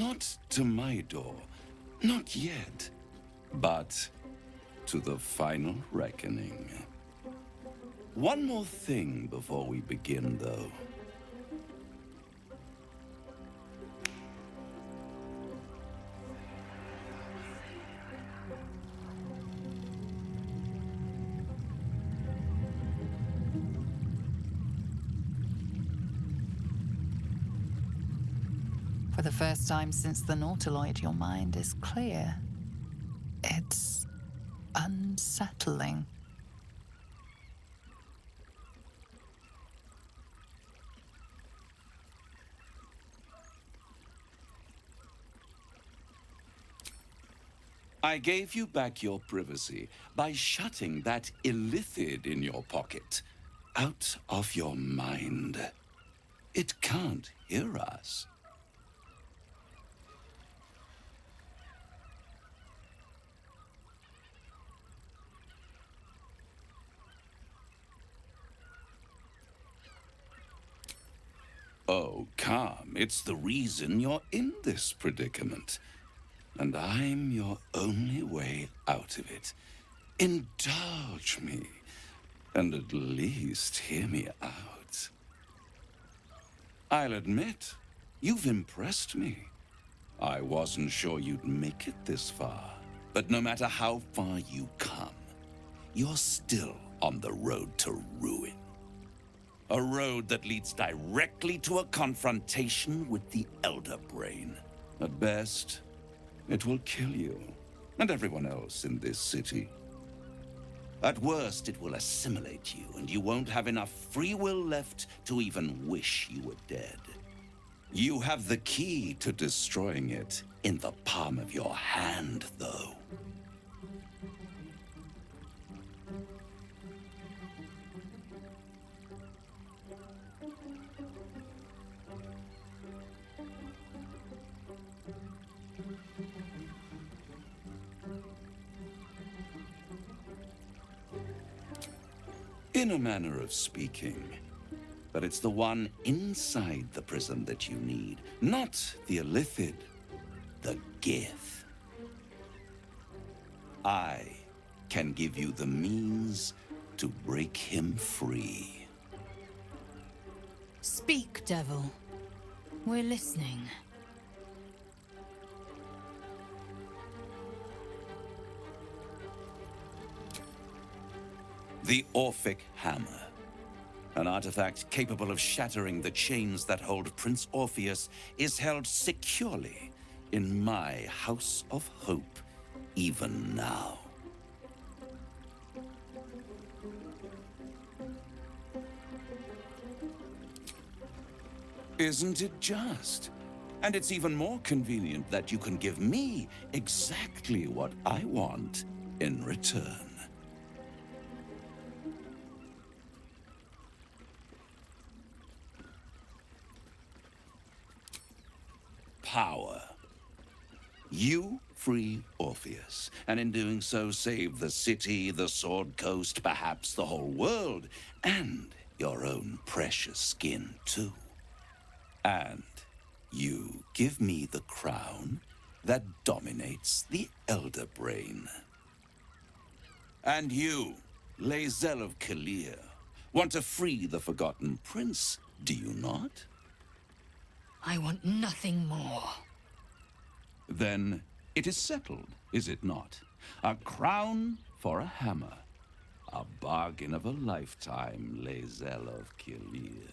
Not to my door, not yet, but to the final reckoning. One more thing before we begin, though. For the first time since the Nautiloid, your mind is clear. It's unsettling. I gave you back your privacy by shutting that illithid in your pocket out of your mind. It can't hear us. Oh, calm. It's the reason you're in this predicament. And I'm your only way out of it. Indulge me, and at least hear me out. I'll admit, you've impressed me. I wasn't sure you'd make it this far. But no matter how far you come, you're still on the road to ruin. A road that leads directly to a confrontation with the Elder Brain. At best, it will kill you, and everyone else in this city. At worst, it will assimilate you, and you won't have enough free will left to even wish you were dead. You have the key to destroying it in the palm of your hand, though. In a manner of speaking. But it's the one inside the prison that you need, not the illithid, the Gith. I can give you the means to break him free. Speak, devil. We're listening. The Orphic Hammer. An artifact capable of shattering the chains that hold Prince Orpheus is held securely in my House of Hope, even now. Isn't it just? And it's even more convenient that you can give me exactly what I want in return. Power. You free Orpheus, and in doing so save the city, the Sword Coast, perhaps the whole world, and your own precious skin too. And you give me the crown that dominates the Elder Brain. And you, Lae'zel of Kalir, want to free the Forgotten Prince, do you not? I want nothing more. Then it is settled, is it not? A crown for a hammer. A bargain of a lifetime, Lae'zel of Kalir.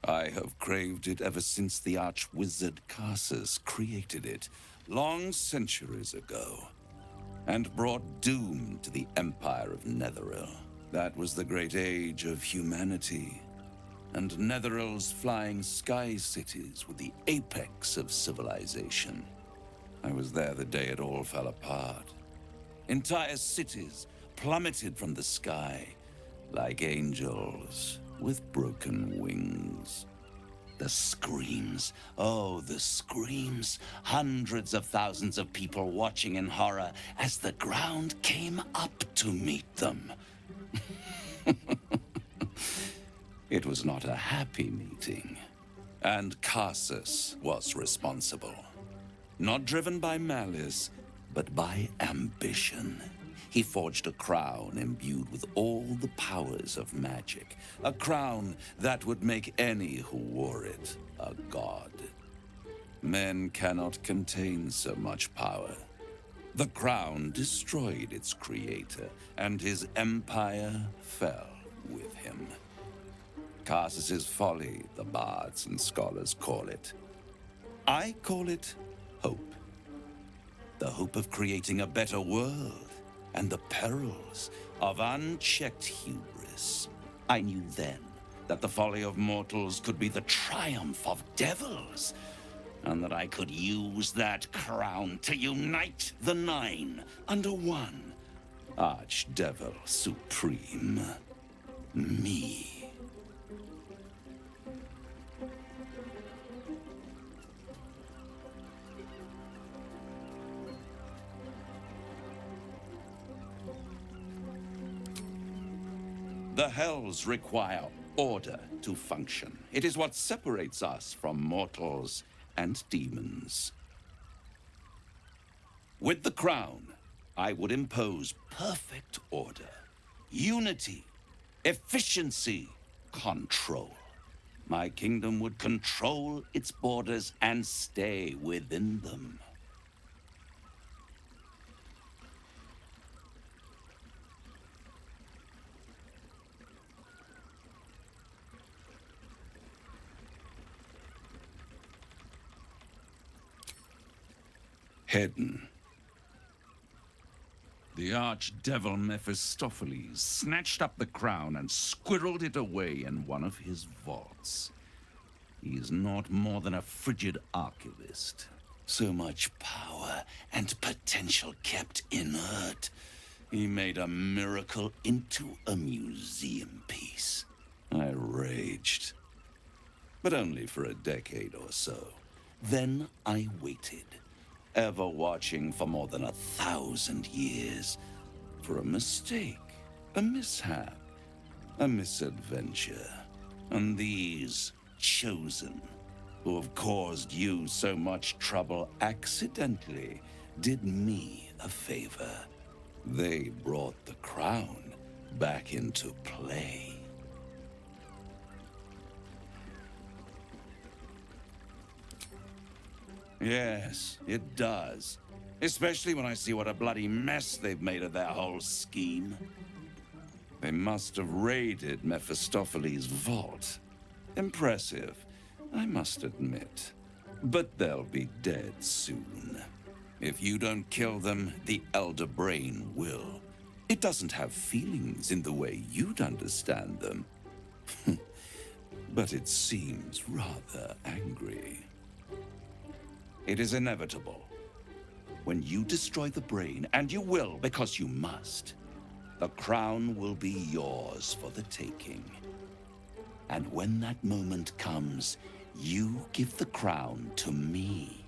I have craved it ever since the arch-wizard Karsus created it, long centuries ago, and brought doom to the Empire of Netheril. That was the great age of humanity, and Netheril's flying sky cities were the apex of civilization. I was there the day it all fell apart. Entire cities plummeted from the sky like angels with broken wings. The screams. Oh, the screams. Hundreds of thousands of people watching in horror as the ground came up to meet them. It was not a happy meeting. And Carsus was responsible. Not driven by malice, but by ambition. He forged a crown imbued with all the powers of magic. A crown that would make any who wore it a god. Men cannot contain so much power. The crown destroyed its creator, and his empire fell with him. Carsus's folly, the bards and scholars call it. I call it hope. The hope of creating a better world, and the perils of unchecked hubris. I knew then that the folly of mortals could be the triumph of devils, and that I could use that crown to unite the Nine under one Archdevil Supreme. Me. The Hells require order to function. It is what separates us from mortals and demons. With the crown, I would impose perfect order, unity, efficiency, control. My kingdom would control its borders and stay within them. Hidden. The archdevil Mephistopheles snatched up the crown and squirreled it away in one of his vaults. He is not more than a frigid archivist. So much power and potential kept inert. He made a miracle into a museum piece. I raged. But only for a decade or so. Then I waited. Ever watching for more than 1,000 years. For a mistake, a mishap, a misadventure. And these chosen, who have caused you so much trouble accidentally, did me a favor. They brought the crown back into play. Yes, it does. Especially when I see what a bloody mess they've made of their whole scheme. They must have raided Mephistopheles' vault. Impressive, I must admit. But they'll be dead soon. If you don't kill them, the Elder Brain will. It doesn't have feelings in the way you'd understand them. But it seems rather angry. It is inevitable. When you destroy the brain, and you will because you must, the crown will be yours for the taking. And when that moment comes, you give the crown to me.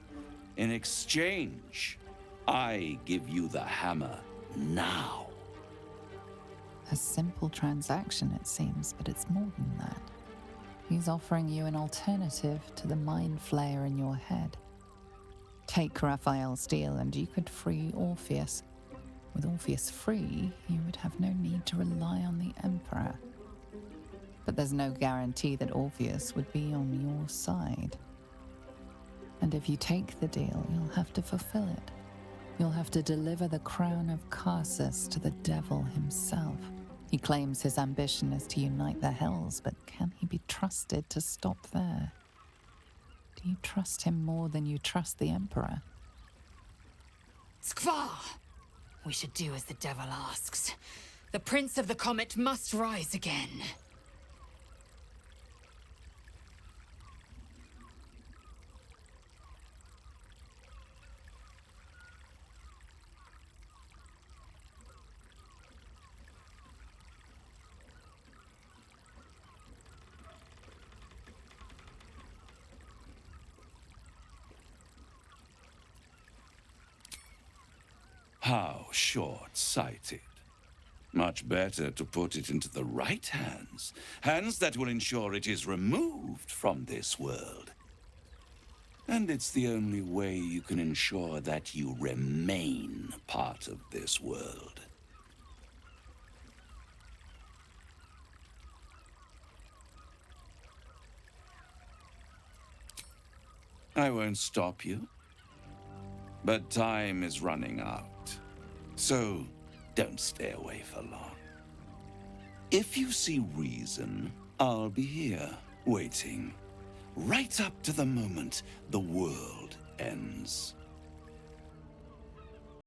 In exchange, I give you the hammer now. A simple transaction, it seems, but it's more than that. He's offering you an alternative to the mind flayer in your head. Take Raphael's deal and you could free Orpheus. With Orpheus free, you would have no need to rely on the Emperor. But there's no guarantee that Orpheus would be on your side. And if you take the deal, you'll have to fulfill it. You'll have to deliver the crown of Carsus to the devil himself. He claims his ambition is to unite the Hells, but can he be trusted to stop there? Do you trust him more than you trust the Emperor? Skvar! We should do as the devil asks. The Prince of the Comet must rise again. How short-sighted. Much better to put it into the right hands. Hands that will ensure it is removed from this world. And it's the only way you can ensure that you remain part of this world. I won't stop you. But time is running out. So, don't stay away for long. If you see reason, I'll be here, waiting. Right up to the moment the world ends.